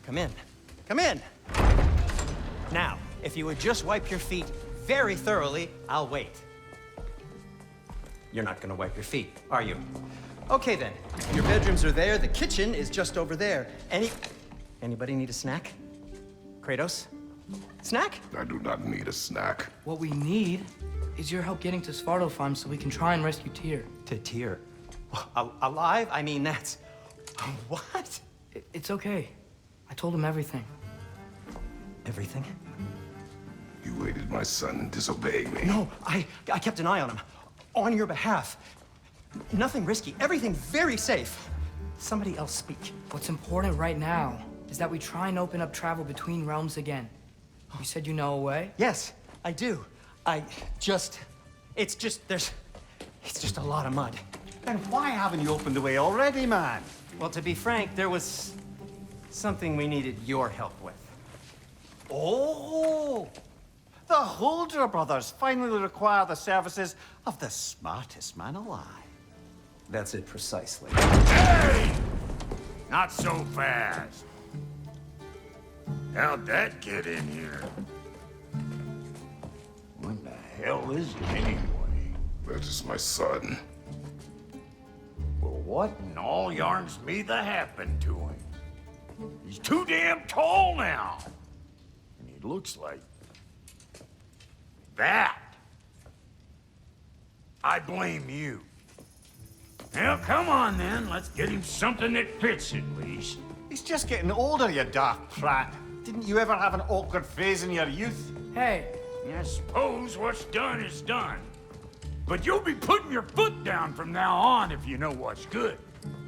Come in. Come in! Now, if you would just wipe your feet very thoroughly, I'll wait. You're not gonna wipe your feet, are you? Okay then. Your bedrooms are there, the kitchen is just over there. Anybody need a snack? Kratos? Snack? I do not need a snack. What we need is your help getting to Svartalfheim so we can try and rescue Tyr. To Tyr? Alive? I mean, that's... What? It's okay. I told him everything. Everything? You aided my son in disobeying me. No, I kept an eye on him. On your behalf. Nothing risky. Everything very safe. Somebody else speak. What's important right now is that we try and open up travel between realms again. You said you know a way? Yes, I do. It's just a lot of mud. Then why haven't you opened the way already, man? Well, to be frank, there was something we needed your help with. Oh! The Holder brothers finally require the services of the smartest man alive. That's it precisely. Hey! Not so fast. How'd that get in here? What the hell is it anyway? That is my son. Well, what in all yarns me that happened to him? He's too damn tall now. And he looks like... that. I blame you. Well, come on then. Let's get him something that fits at least. He's just getting older, you daft prat. Didn't you ever have an awkward phase in your youth? Hey, I suppose what's done is done. But you'll be putting your foot down from now on if you know what's good.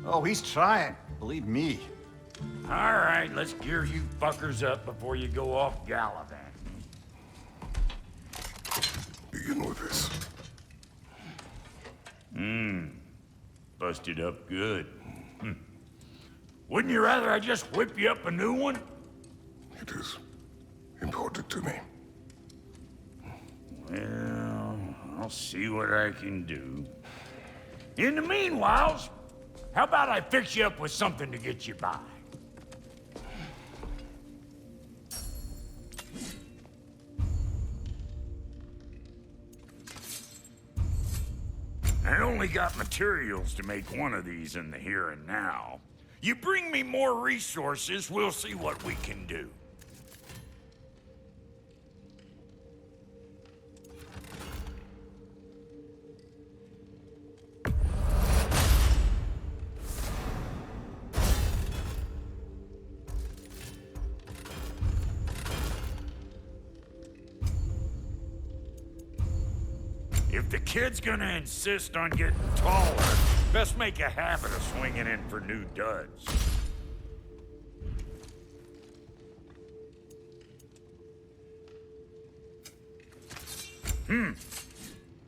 Oh, he's trying. Believe me. All right, let's gear you fuckers up before you go off gallivanting. Begin with this. Busted up good. Wouldn't you rather I just whip you up a new one? It is important to me. Well, I'll see what I can do. In the meanwhile, how about I fix you up with something to get you by? I only got materials to make one of these in the here and now. You bring me more resources, we'll see what we can do. If the kid's gonna insist on getting taller, best make a habit of swinging in for new duds.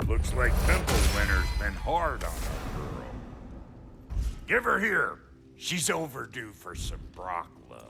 Looks like Pimple Winter's been hard on our girl. Give her here. She's overdue for some Brock love.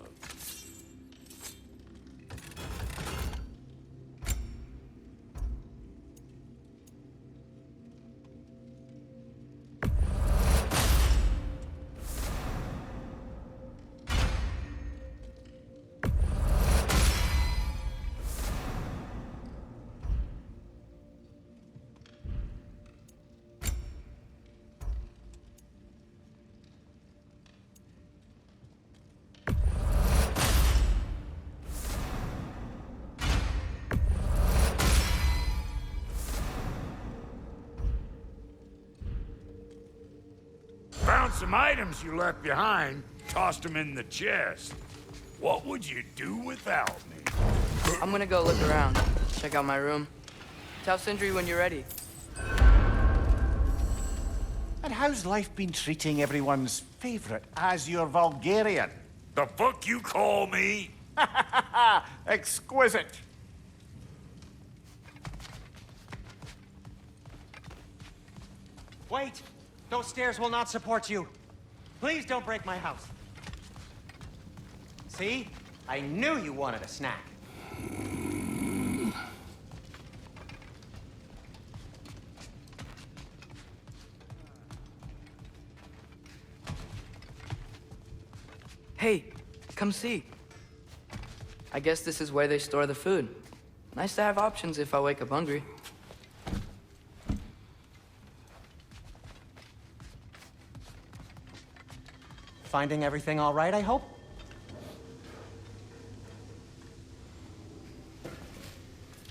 Found some items you left behind, tossed them in the chest. What would you do without me? I'm gonna go look around. Check out my room. Tell Sindri when you're ready. And how's life been treating everyone's favorite Azure Vulgarian? The fuck you call me? Exquisite. Wait! Those stairs will not support you. Please don't break my house. See? I knew you wanted a snack. Hey, come see. I guess this is where they store the food. Nice to have options if I wake up hungry. Finding everything all right, I hope?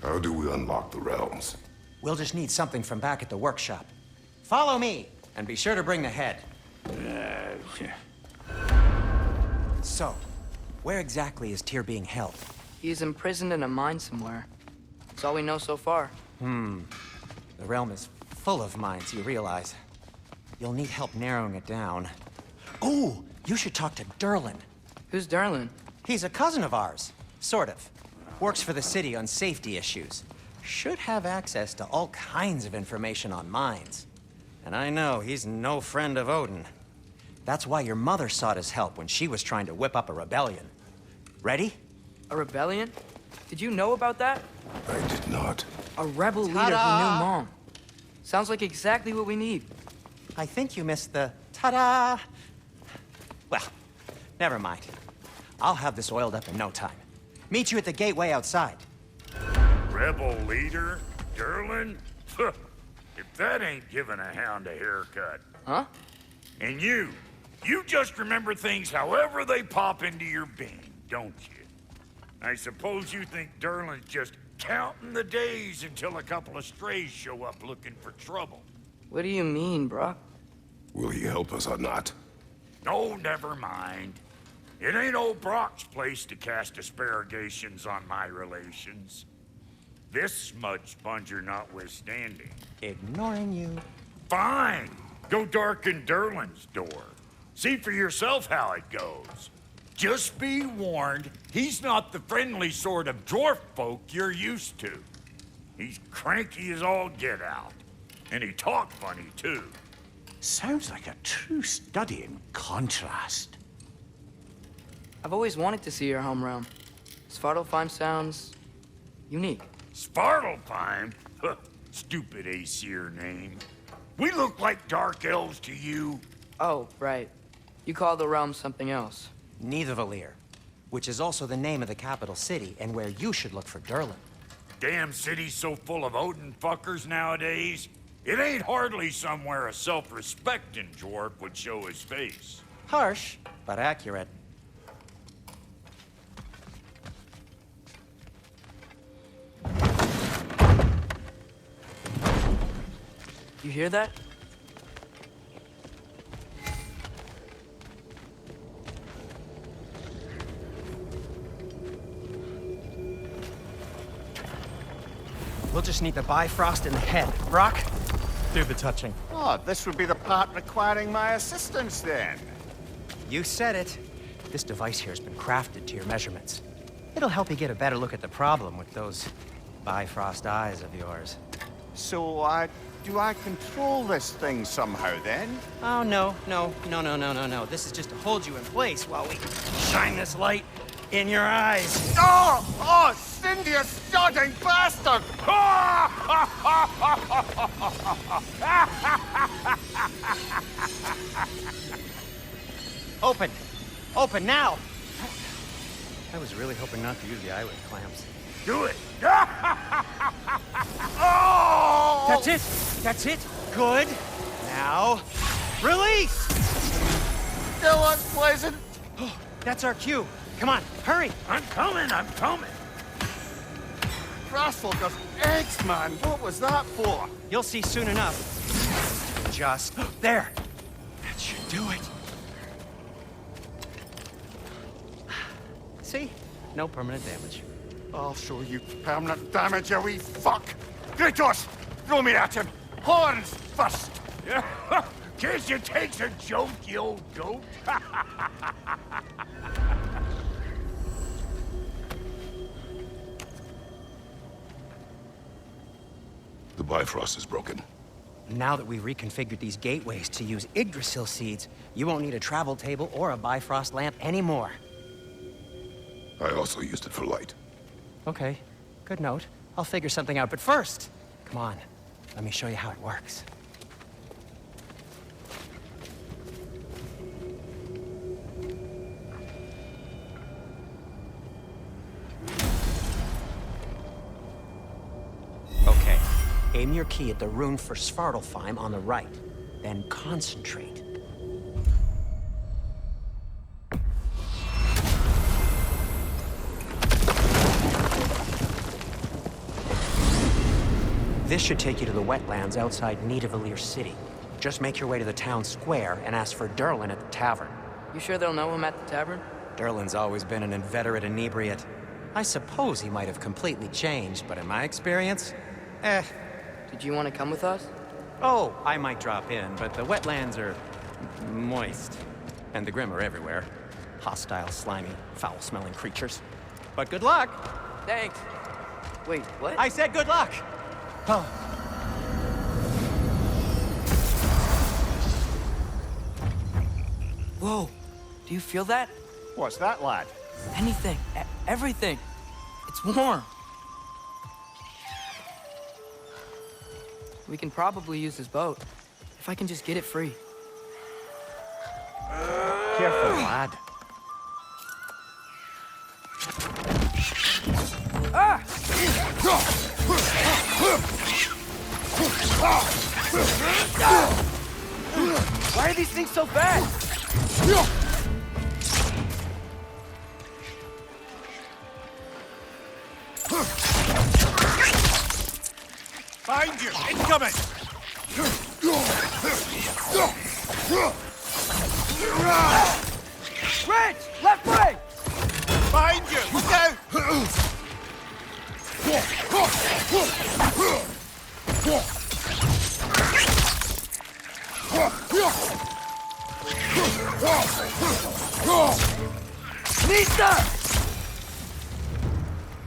How do we unlock the realms? We'll just need something from back at the workshop. Follow me, and be sure to bring the head. So, where exactly is Tyr being held? He's imprisoned in a mine somewhere. That's all we know so far. The realm is full of mines, you realize. You'll need help narrowing it down. Ooh, you should talk to Derlin. Who's Derlin? He's a cousin of ours, sort of. Works for the city on safety issues. Should have access to all kinds of information on mines. And I know he's no friend of Odin. That's why your mother sought his help when she was trying to whip up a rebellion. Ready? A rebellion? Did you know about that? I did not. A rebel leader who knew Mom. Sounds like exactly what we need. I think you missed the ta-da. Well, never mind. I'll have this oiled up in no time. Meet you at the gateway outside. Rebel leader? Derlin? If that ain't giving a hound a haircut. Huh? And you just remember things however they pop into your being, don't you? I suppose you think Derlin's just counting the days until a couple of strays show up looking for trouble. What do you mean, Brock? Will he help us or not? Oh, never mind. It ain't old Brock's place to cast asparagations on my relations. This smudge sponger notwithstanding. Ignoring you. Fine! Go darken Derlin's door. See for yourself how it goes. Just be warned, he's not the friendly sort of dwarf folk you're used to. He's cranky as all get out. And he talk funny, too. Sounds like a true study in contrast. I've always wanted to see your home realm. Svartalfheim sounds unique. Svartalfheim? Huh, stupid Aesir name. We look like dark elves to you. Oh, right. You call the realm something else. Nidavellir, which is also the name of the capital city and where you should look for Derlin. Damn city's so full of Odin fuckers nowadays. It ain't hardly somewhere a self-respecting dwarf would show his face. Harsh, but accurate. You hear that? We'll just need the Bifrost in the head. Brock, do the touching. Oh, this would be the part requiring my assistance then. You said it. This device here has been crafted to your measurements. It'll help you get a better look at the problem with those Bifrost eyes of yours. So, do I control this thing somehow then? Oh, no. This is just to hold you in place while we shine this light in your eyes. Oh, Cindy, you sodding bastard! Open! Open now! I was really hoping not to use the eyelid clamps. Do it! Oh! That's it! That's it! Good! Now, release! Still unpleasant. That's our cue. Come on, hurry! I'm coming! Frostfolkers, eggs, man. What was that for? You'll see soon enough. Just there. That should do it. See? No permanent damage. I'll show you permanent damage, you wee fuck. Kratos, throw me at him. Horns first. Guess you takes a joke, you old goat. The Bifrost is broken. Now that we've reconfigured these gateways to use Yggdrasil seeds, you won't need a travel table or a Bifrost lamp anymore. I also used it for light. Okay, good note. I'll figure something out, but first, come on, let me show you how it works. Aim your key at the rune for Svartalfheim on the right. Then concentrate. This should take you to the wetlands outside Nidavellir City. Just make your way to the town square and ask for Derlin at the tavern. You sure they'll know him at the tavern? Derlin's always been an inveterate inebriate. I suppose he might have completely changed, but in my experience, Did you want to come with us? Oh, I might drop in, but the wetlands are moist. And the Grim are everywhere. Hostile, slimy, foul-smelling creatures. But good luck! Thanks. Wait, what? I said good luck! Oh. Whoa, do you feel that? What's that, lad? Anything, everything. It's warm. We can probably use this boat, if I can just get it free. Careful, lad. Ah! Why are these things so fast? Behind you! Incoming! Rich! Left way! Behind you! Look out! Lisa!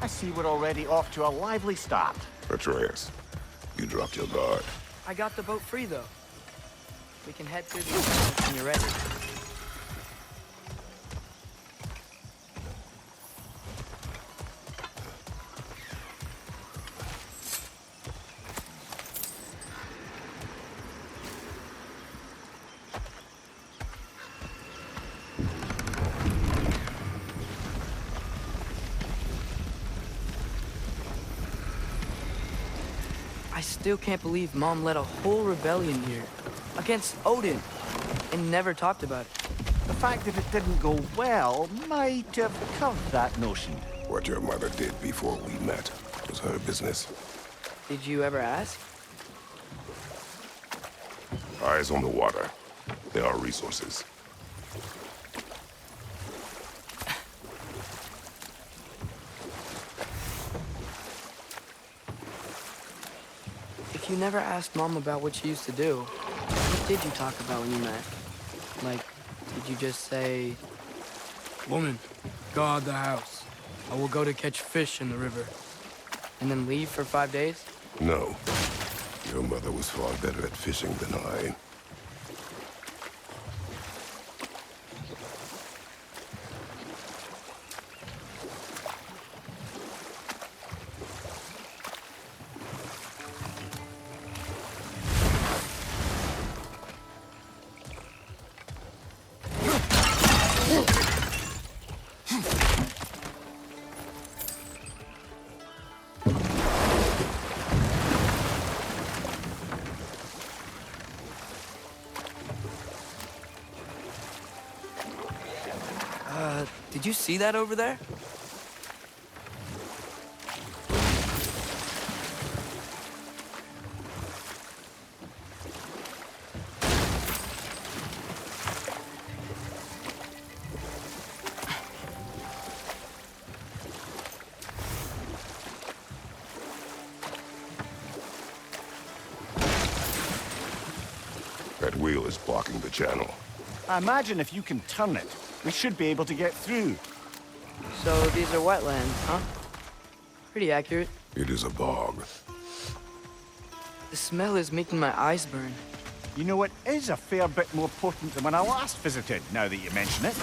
I see we're already off to a lively start. Atreus, you dropped your guard. I got the boat free, though. We can head through the when you're ready. I still can't believe Mom led a whole rebellion here against Odin and never talked about it. The fact that it didn't go well might have curved that notion. What your mother did before we met was her business. Did you ever ask? Eyes on the water. There are resources. If you never asked Mom about what she used to do, what did you talk about when you met? Like, did you just say, "Woman, guard the house. I will go to catch fish in the river," and then leave for 5 days? No. Your mother was far better at fishing than I. Did you see that over there? That wheel is blocking the channel. I imagine if you can turn it, we should be able to get through. So these are wetlands, huh? Pretty accurate. It is a bog. The smell is making my eyes burn. You know, it is a fair bit more potent than when I last visited, now that you mention it.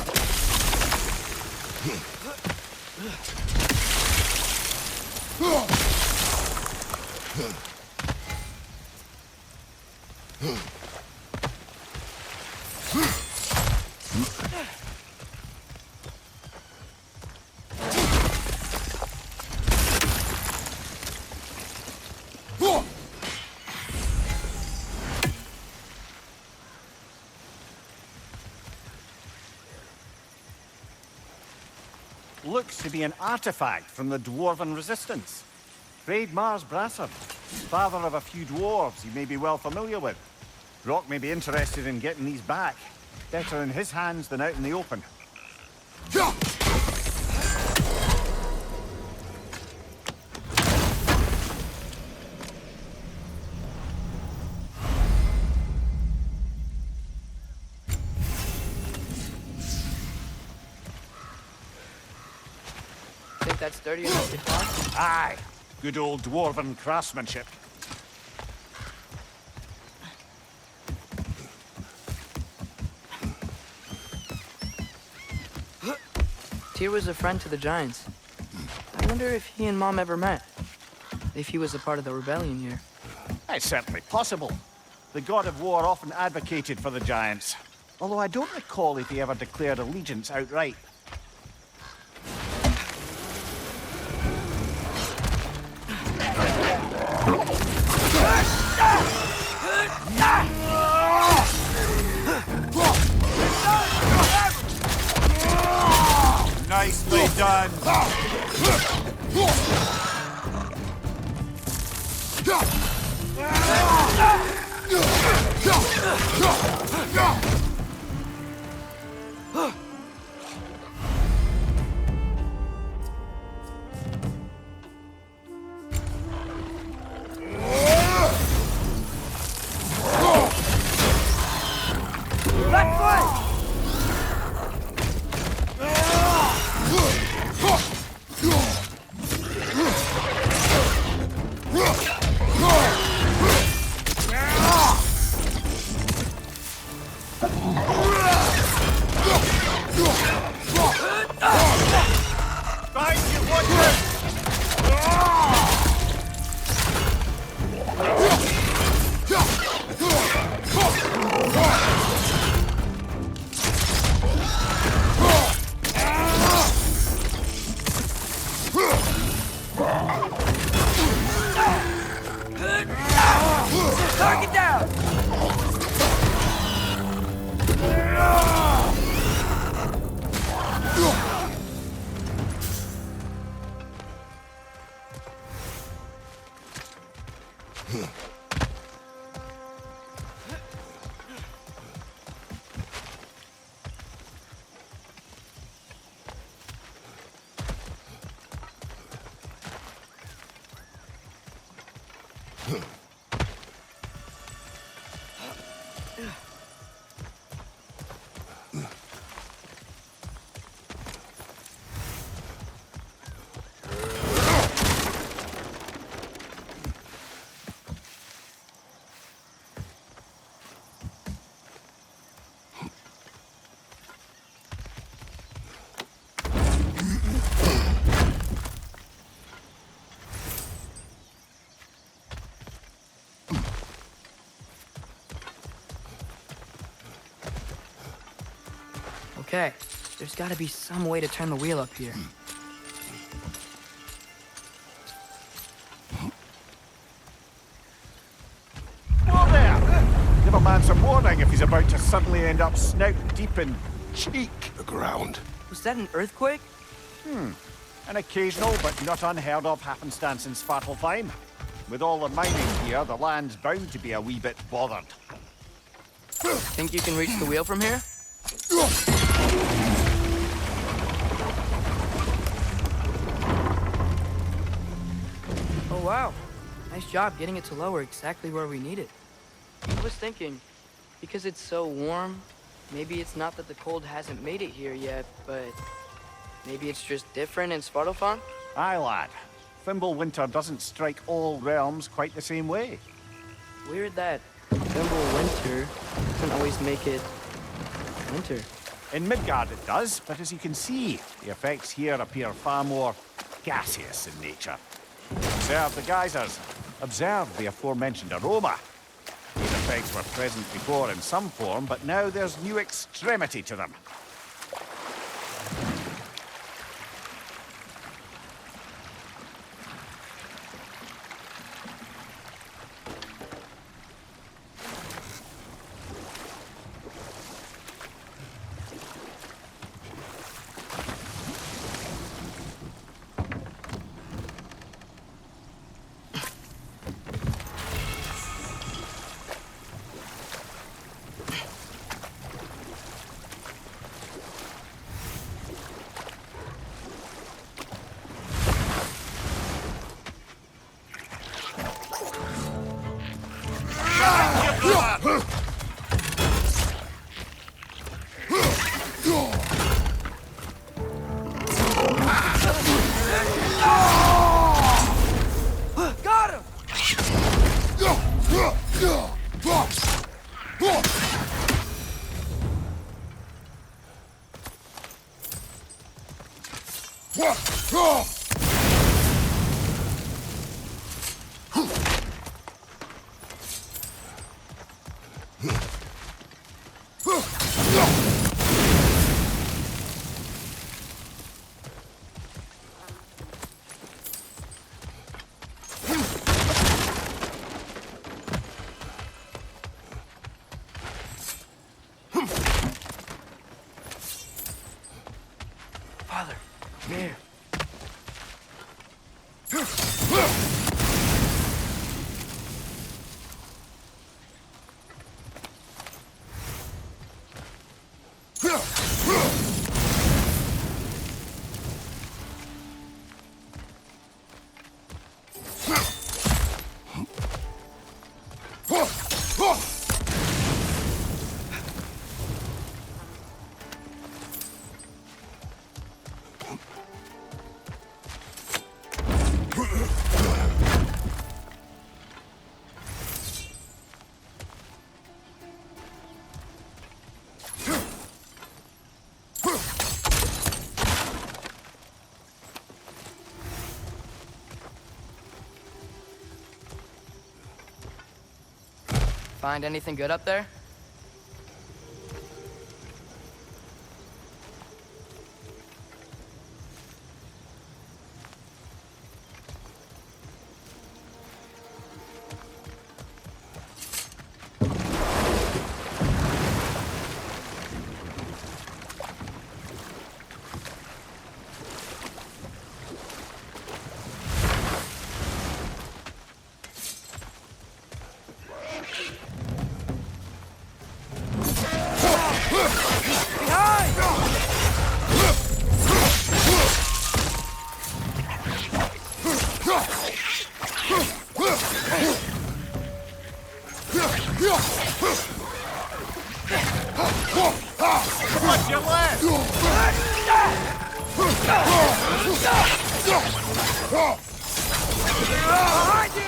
looks to be an artifact from the Dwarven Resistance. Braid Mars Brassard, father of a few dwarves you may be well familiar with. Rock may be interested in getting these back. Better in his hands than out in the open. Think that's sturdy enough to climb? Aye, good old Dwarven craftsmanship. Tyr was a friend to the Giants. I wonder if he and Mom ever met. If he was a part of the rebellion here. It's certainly possible. The god of war often advocated for the Giants. Although I don't recall if he ever declared allegiance outright. Nicely done. Target down! Okay, there's gotta be some way to turn the wheel up here. Whoa there! Give a man some warning if he's about to suddenly end up snout deep in cheek. The ground. Was that an earthquake? An occasional but not unheard of happenstance in Svartalfheim. With all the mining here, the land's bound to be a wee bit bothered. Think you can reach the wheel from here? Oh wow, nice job getting it to lower exactly where we need it. I was thinking, because it's so warm, maybe it's not that the cold hasn't made it here yet, but maybe it's just different in Svartalfheim? Aye, lad. Fimbulwinter doesn't strike all realms quite the same way. Weird that Fimbulwinter doesn't always make it winter. In Midgard it does, but as you can see, the effects here appear far more gaseous in nature. Observe the geysers. Observe the aforementioned aroma. These effects were present before in some form, but now there's new extremity to them. Find anything good up there? What's your left? Behind you!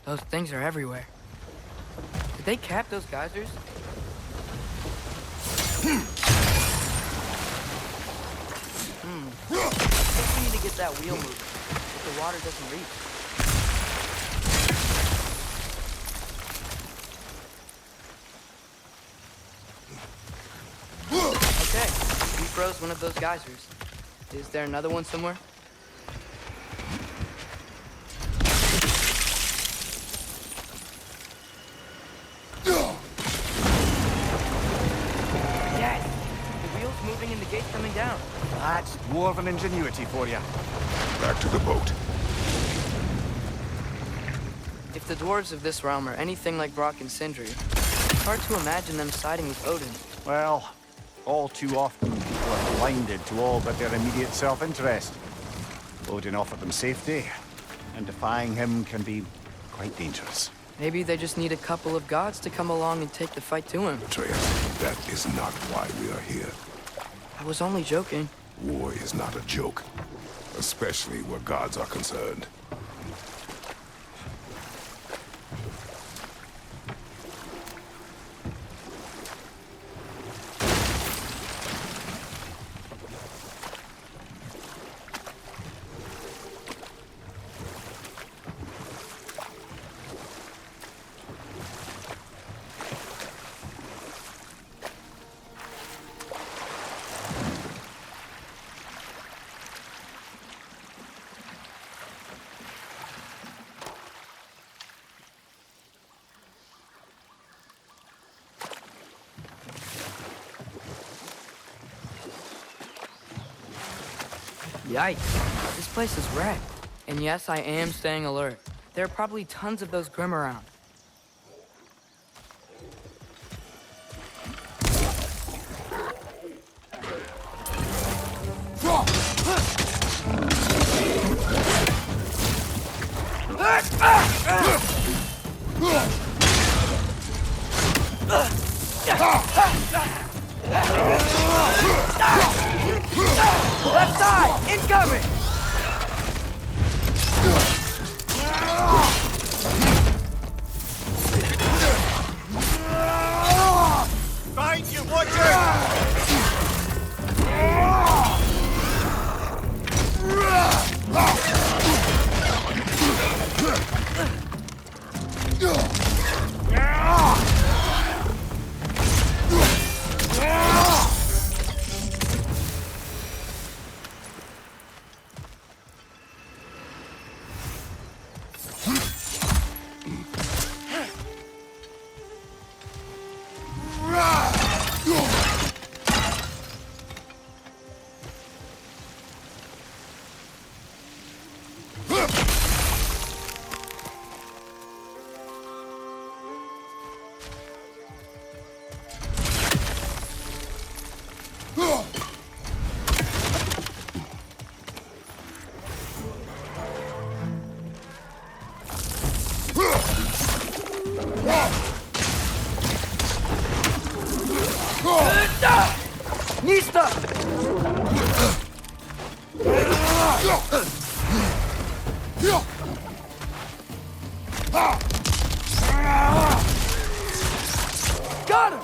Those things are everywhere. Did they cap those geysers? I think we need to get that wheel moving, if the water doesn't reach. Okay, we froze one of those geysers. Is there another one somewhere? Yes! The wheel's moving and the gate's coming down. That's dwarven ingenuity for you. Back to the boat. If the dwarves of this realm are anything like Brock and Sindri, it's hard to imagine them siding with Odin. Well, all too often people are blinded to all but their immediate self-interest. Odin offered them safety, and defying him can be quite dangerous. Maybe they just need a couple of gods to come along and take the fight to him. Atreus, that is not why we are here. I was only joking. War is not a joke, especially where gods are concerned. Yikes. This place is wrecked. And yes, I am staying alert. There are probably tons of those Grim around. Left side! Incoming! Behind you, watch out! Got him!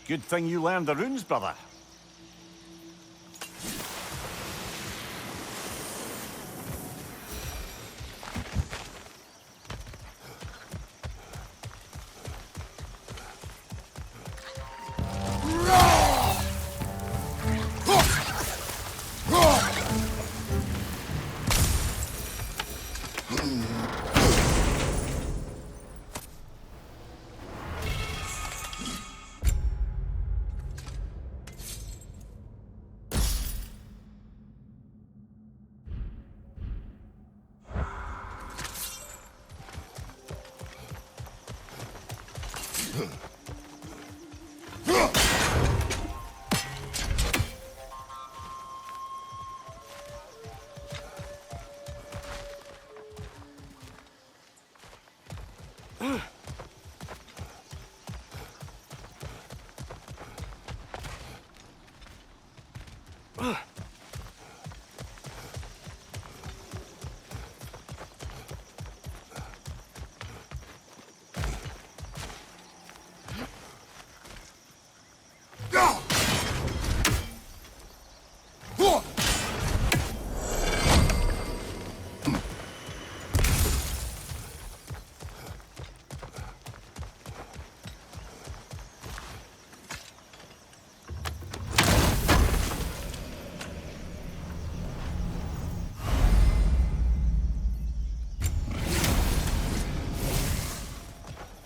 Good thing you learned the runes, brother.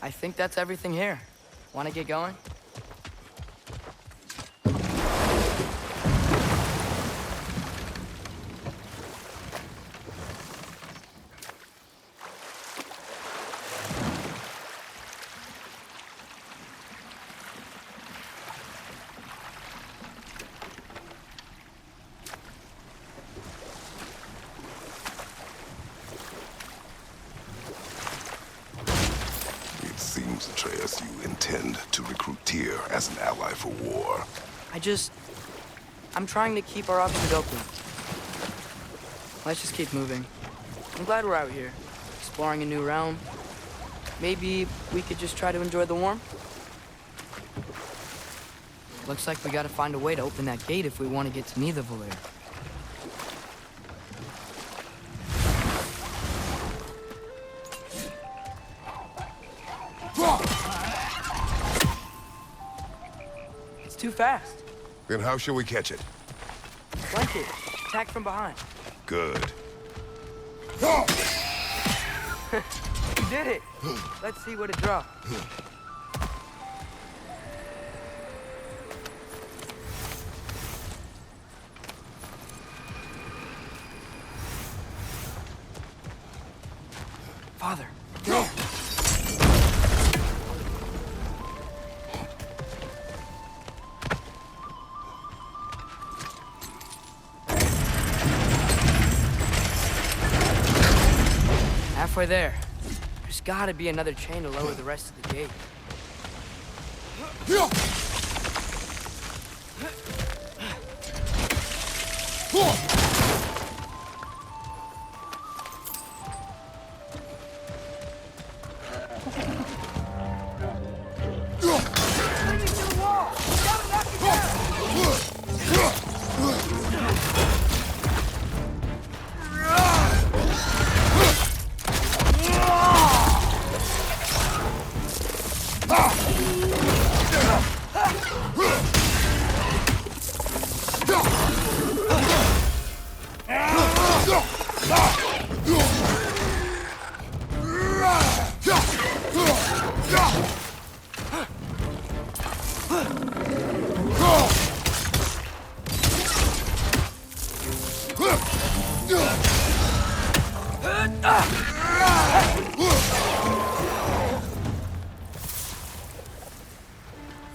I think that's everything here. Want to get going? Seems, Atreus, you intend to recruit Tyr as an ally for war. I'm trying to keep our options open. Let's just keep moving. I'm glad we're out here, exploring a new realm. Maybe we could just try to enjoy the warmth? Looks like we gotta find a way to open that gate if we want to get to Nidavellir. It's too fast. Then how shall we catch it? Flank it. Attack from behind. Good. You did it. Let's see what it dropped. Father, there. Halfway there. There's gotta be another chain to lower the rest of the gate.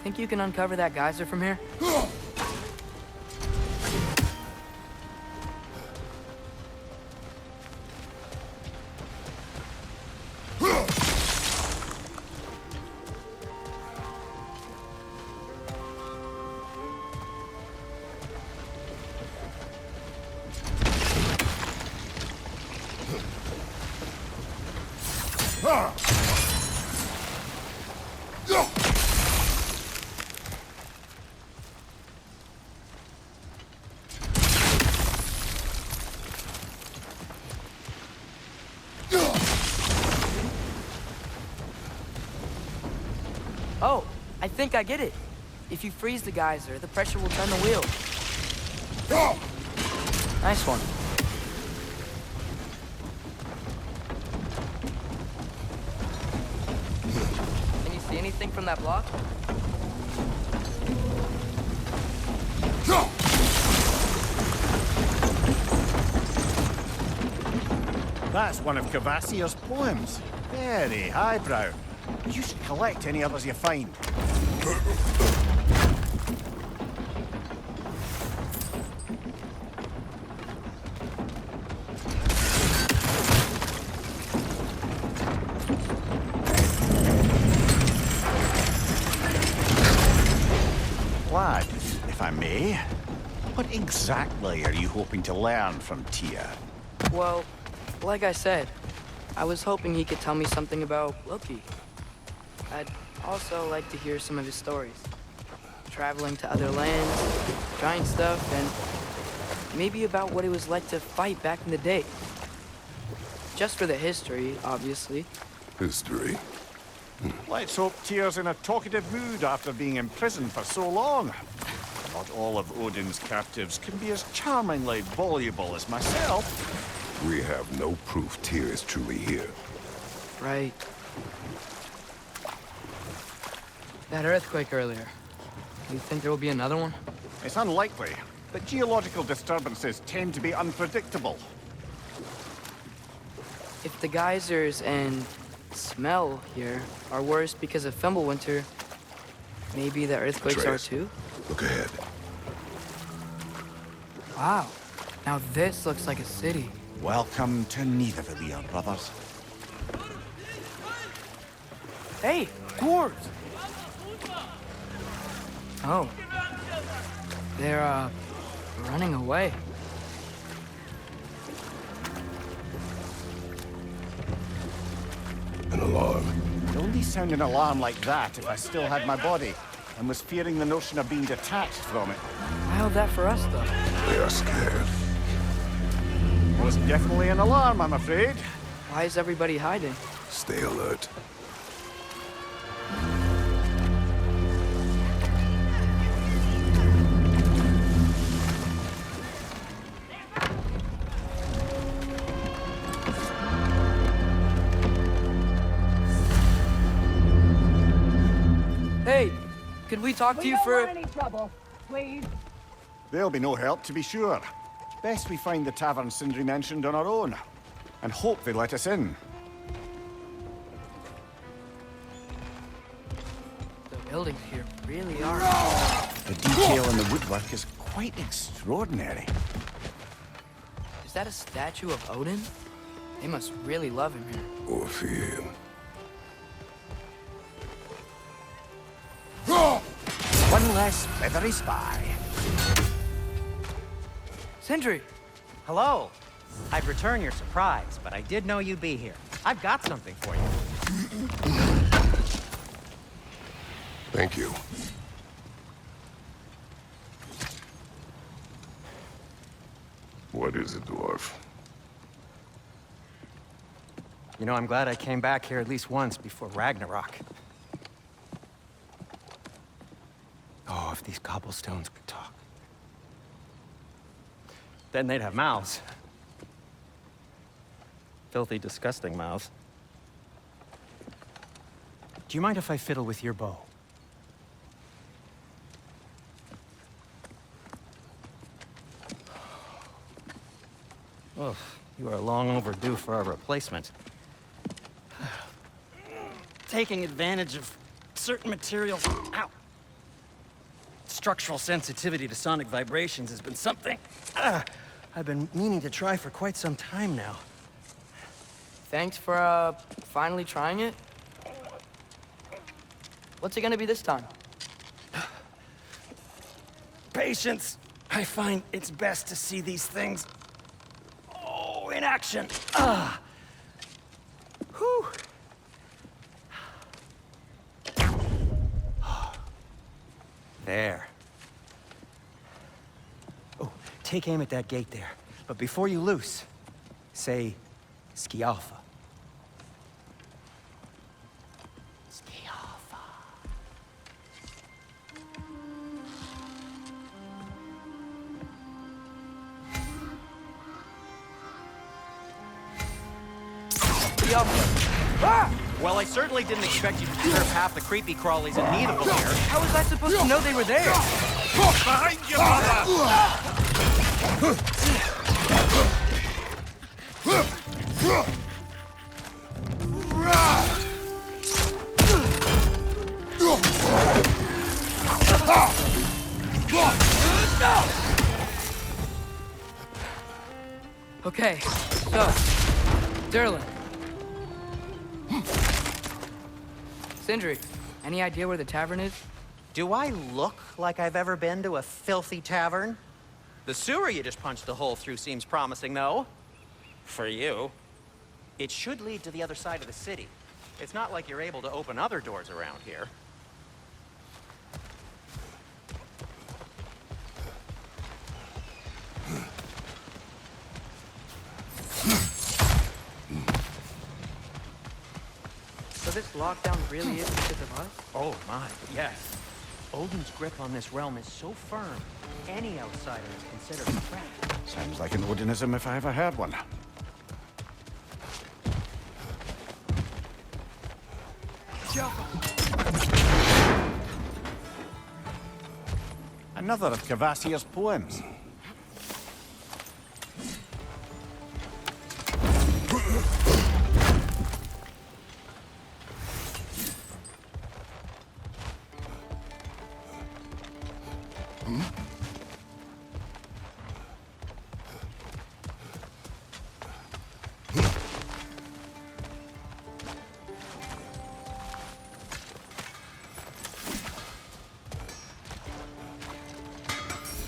Think you can uncover that geyser from here? Oh, I think I get it. If you freeze the geyser, the pressure will turn the wheel. Nice one. Can you see anything from that block? That's one of Cavassier's poems. Very highbrow. You should collect any others you find. Lad, if I may, what exactly are you hoping to learn from Tyr? Well, like I said, I was hoping he could tell me something about Loki. I'd also like to hear some of his stories. Traveling to other lands, giant stuff, and maybe about what it was like to fight back in the day. Just for the history, obviously. History? Let's hope Tyr's in a talkative mood after being imprisoned for so long. Not all of Odin's captives can be as charmingly voluble as myself. We have no proof Tyr is truly here. Right. That earthquake earlier. You think there will be another one? It's unlikely, but geological disturbances tend to be unpredictable. If the geysers and smell here are worse because of Fimbulwinter, maybe the earthquakes Atreus, are too? Look ahead. Wow. Now this looks like a city. Welcome to Nidavellir, brothers. Hey, dwarves! Oh. They're, running away. An alarm. I'd only sound an alarm like that if I still had my body, and was fearing the notion of being detached from it. I held that for us, though. They are scared. Was definitely an alarm, I'm afraid. Why is everybody hiding? Stay alert. Hey, could we talk to you for... We don't want any trouble, please. There'll be no help, to be sure. Best we find the tavern Sindri mentioned on our own, and hope they let us in. The buildings here really are... The detail in the woodwork is quite extraordinary. Is that a statue of Odin? They must really love him here. Or fear him. One less feathery spy. Sindri! Hello. I'd return your surprise, but I did know you'd be here. I've got something for you. Thank you. What is it, dwarf? You know, I'm glad I came back here at least once before Ragnarok. Oh, if these cobblestones could talk. Then they'd have mouths. filthy, disgusting mouth. Do you mind if I fiddle with your bow? Oh, you are long overdue for a replacement. Taking advantage of certain materials. Ow! Structural sensitivity to sonic vibrations has been something I've been meaning to try for quite some time now. Thanks for, finally trying it. What's it gonna be this time? Patience. I find it's best to see these things, in action. Whew. There. Oh, take aim at that gate there. But before you loose, say, Skialfa. Skialfa. Well, I certainly didn't expect you to disturb half the creepy crawlies in need of them here. How was I supposed to know they were there? Behind you, mother! Okay, so, Derlin. Sindri, any idea where the tavern is? Do I look like I've ever been to a filthy tavern? The sewer you just punched a hole through seems promising, though. For you. It should lead to the other side of the city. It's not like you're able to open other doors around here. So this lockdown really is because of us? Oh my, yes. Odin's grip on this realm is so firm, any outsider is considered a threat. Sounds like an Odinism if I ever heard one. Another of Kvasir's poems.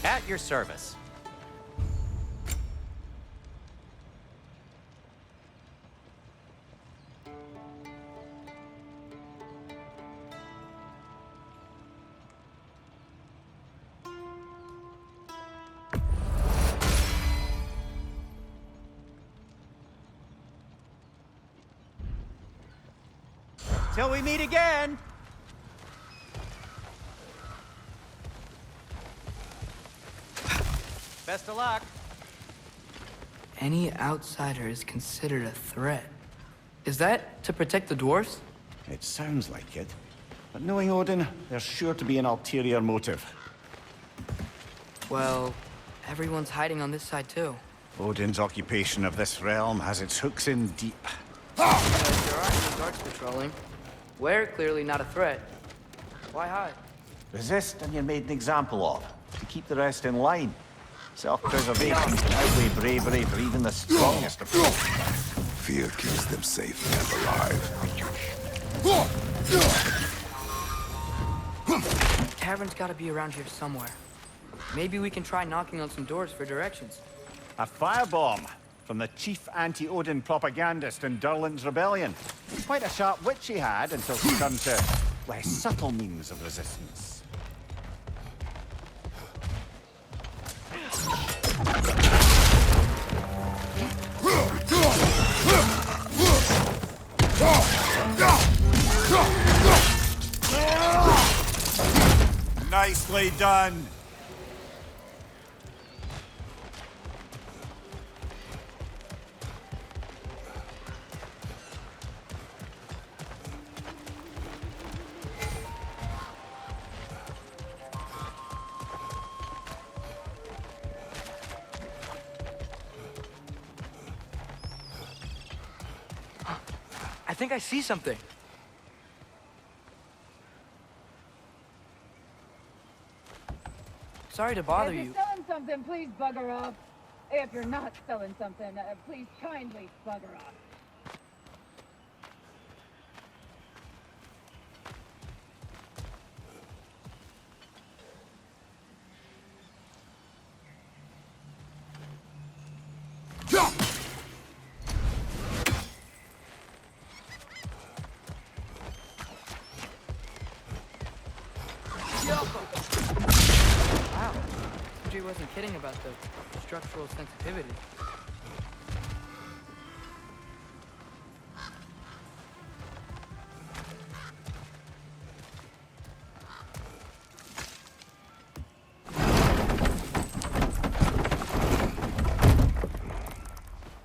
At your service. Till we meet again! Best of luck. Any outsider is considered a threat. Is that to protect the dwarves? It sounds like it. But knowing Odin, there's sure to be an ulterior motive. Well, everyone's hiding on this side too. Odin's occupation of this realm has its hooks in deep. But there are no guards patrolling. We're clearly not a threat. Why hide? Resist and you're made an example of, to keep the rest in line. Self-preservation outweigh bravery for even the strongest of people. Fear keeps them safe and alive. Tavern's gotta be around here somewhere. Maybe we can try knocking on some doors for directions. A firebomb from the chief anti-Odin propagandist in Durlin's rebellion. Quite a sharp wit she had until she turned to less subtle means of resistance. Nicely done. think I see something. Sorry to bother If you. you're selling something, please bugger off. If you're not selling something, please kindly bugger off. Wow. Andre wasn't kidding about the structural sensitivity.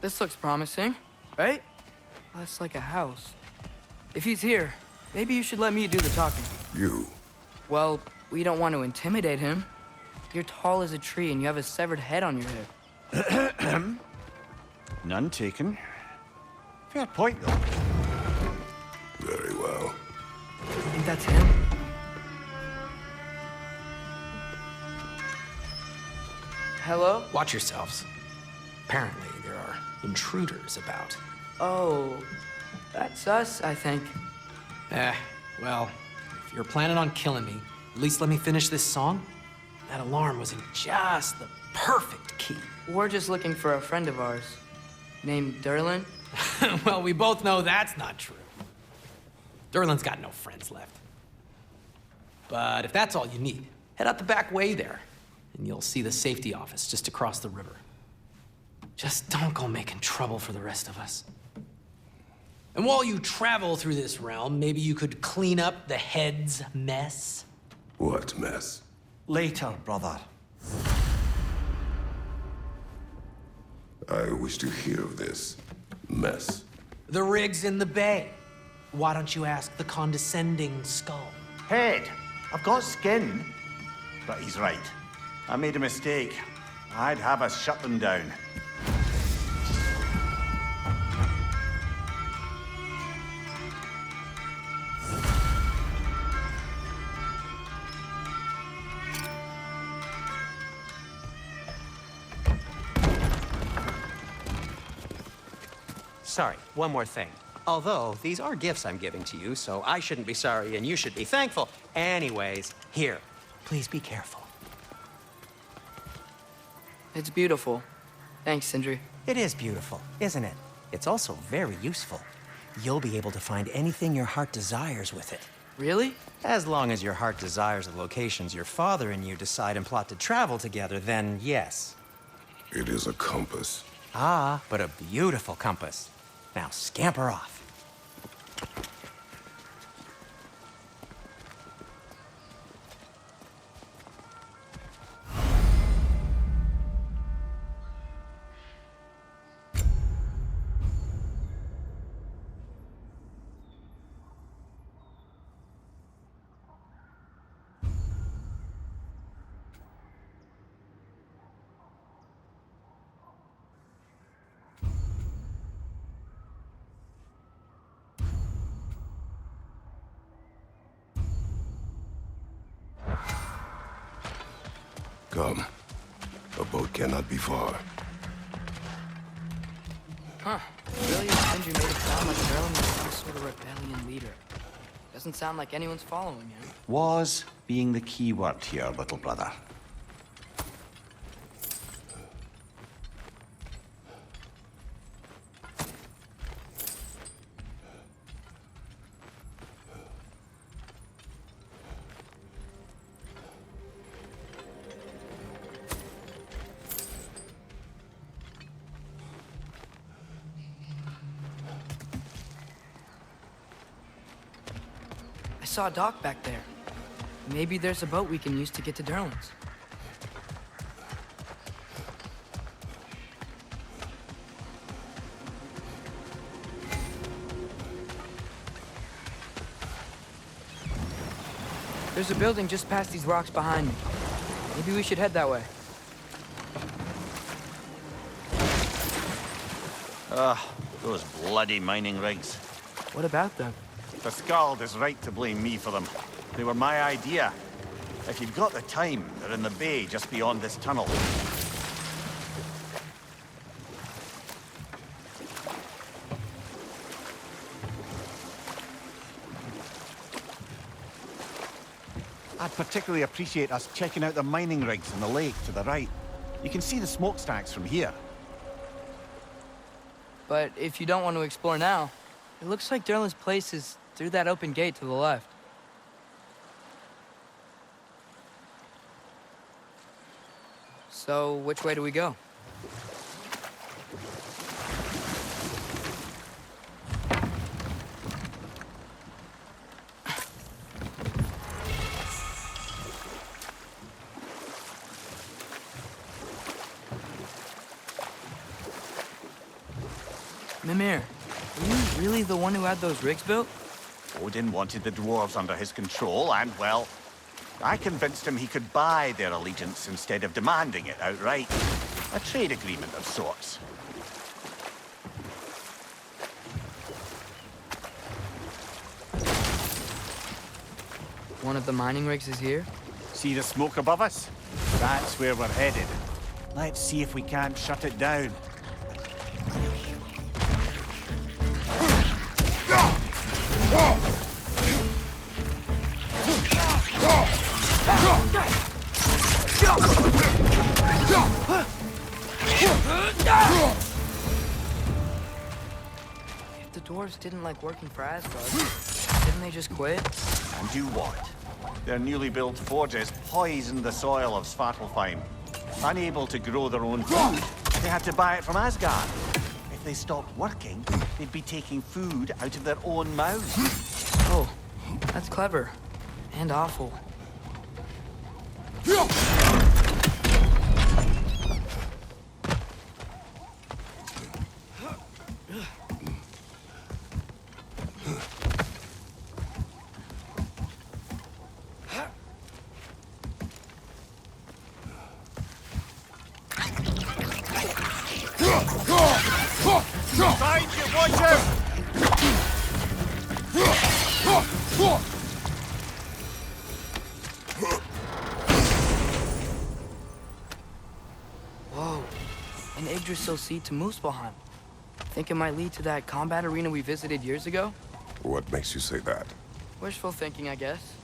This looks promising, right? That's like a house. If he's here, maybe you should let me do the talking. You. Well, we don't want to intimidate him. You're tall as a tree and you have a severed head on your head. None taken. Fair point, though. Very well. You think that's him? Hello? Watch yourselves. Apparently, there are intruders about. Oh, that's us, I think. Well, if you're planning on killing me, at least let me finish this song. That alarm was in just the perfect key. We're just looking for a friend of ours named Derlin. Well, we both know that's not true. Derlin's got no friends left. But if that's all you need, head out the back way there, and you'll see the safety office just across the river. Just don't go making trouble for the rest of us. And while you travel through this realm, maybe you could clean up the head's mess. What mess? Later, brother. I wish to hear of this mess. The rig's in the bay. Why don't you ask the condescending skull? Head, I've got skin. But he's right. I made a mistake. I'd have us shut them down. Sorry, one more thing. Although, these are gifts I'm giving to you, so I shouldn't be sorry and you should be thankful. Anyways, here, please be careful. It's beautiful. Thanks, Sindri. It is beautiful, isn't it? It's also very useful. You'll be able to find anything your heart desires with it. Really? As long as your heart desires the locations your father and you decide and plot to travel together, then yes. It is a compass. Ah, but a beautiful compass. Now scamper off. Come. A boat cannot be far. Huh. Really, Sindri made it sound like Derlin was some sort of rebellion leader. Doesn't sound like anyone's following him. Was being the key word here, little brother. I saw a dock back there. Maybe there's a boat we can use to get to Derlin's. There's a building just past these rocks behind me. Maybe we should head that way. Those bloody mining rigs. What about them? The Skald is right to blame me for them. They were my idea. If you've got the time, they're in the bay just beyond this tunnel. I'd particularly appreciate us checking out the mining rigs in the lake to the right. You can see the smokestacks from here. But if you don't want to explore now, it looks like Derlin's place is through that open gate to the left. So, which way do we go? Mimir, are you really the one who had those rigs built? Odin wanted the dwarves under his control, and, well, I convinced him he could buy their allegiance instead of demanding it outright. A trade agreement of sorts. One of the mining rigs is here? See the smoke above us? That's where we're headed. Let's see if we can't shut it down. If the dwarves didn't like working for Asgard, didn't they just quit? And do what? Their newly built forges poisoned the soil of Svartalfheim. Unable to grow their own food, they had to buy it from Asgard. If they stopped working, they'd be taking food out of their own mouths. Oh, that's clever. And awful. Behind you, watch out! Whoa, an Yggdrasil seed to Muspelheim. Think it might lead to that combat arena we visited years ago? What makes you say that? Wishful thinking, I guess.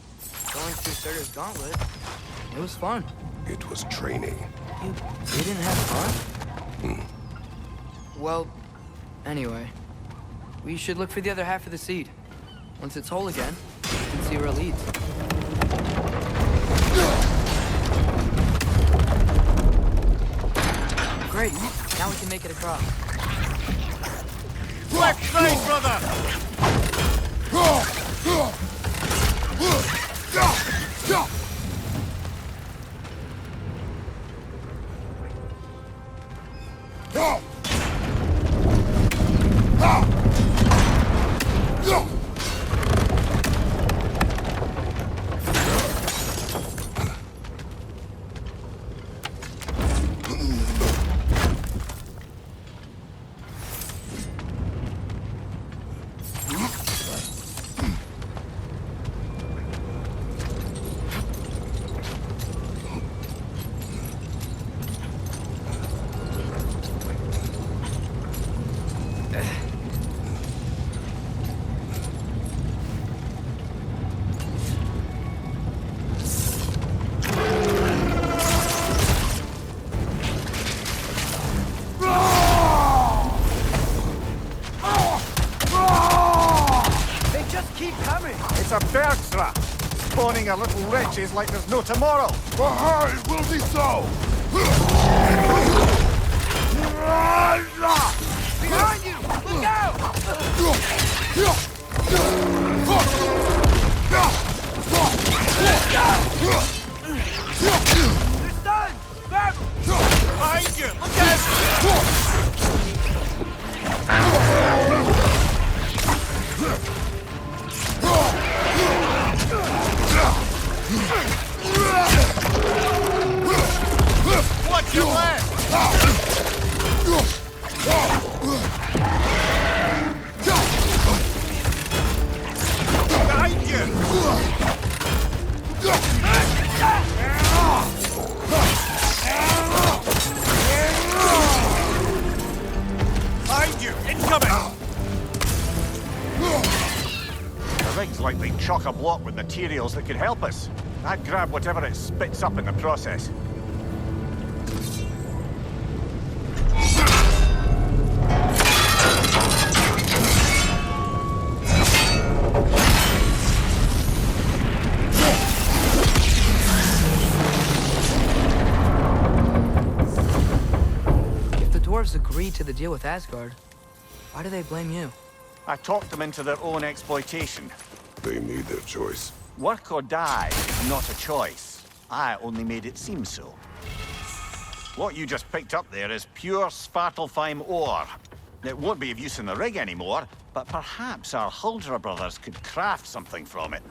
Going through Surtur's gauntlet, it was fun. It was training. You didn't have fun? Well, anyway, we should look for the other half of the seed. Once it's whole again, we can see where it leads. Great, now we can make it across. Left side, brother! It's a Bergsra, spawning a little wretches like there's no tomorrow. Aye, will be so! Behind you! Look out! They're stunned! Grab them! Behind you! Look out! Watch your left! like they chock-a-block with materials that could help us. I'd grab whatever it spits up in the process. If the dwarves agreed to the deal with Asgard, why do they blame you? I talked them into their own exploitation. They made their choice. Work or die is not a choice. I only made it seem so. What you just picked up there is pure Svartalfheim ore. It won't be of use in the rig anymore, but perhaps our Huldra brothers could craft something from it.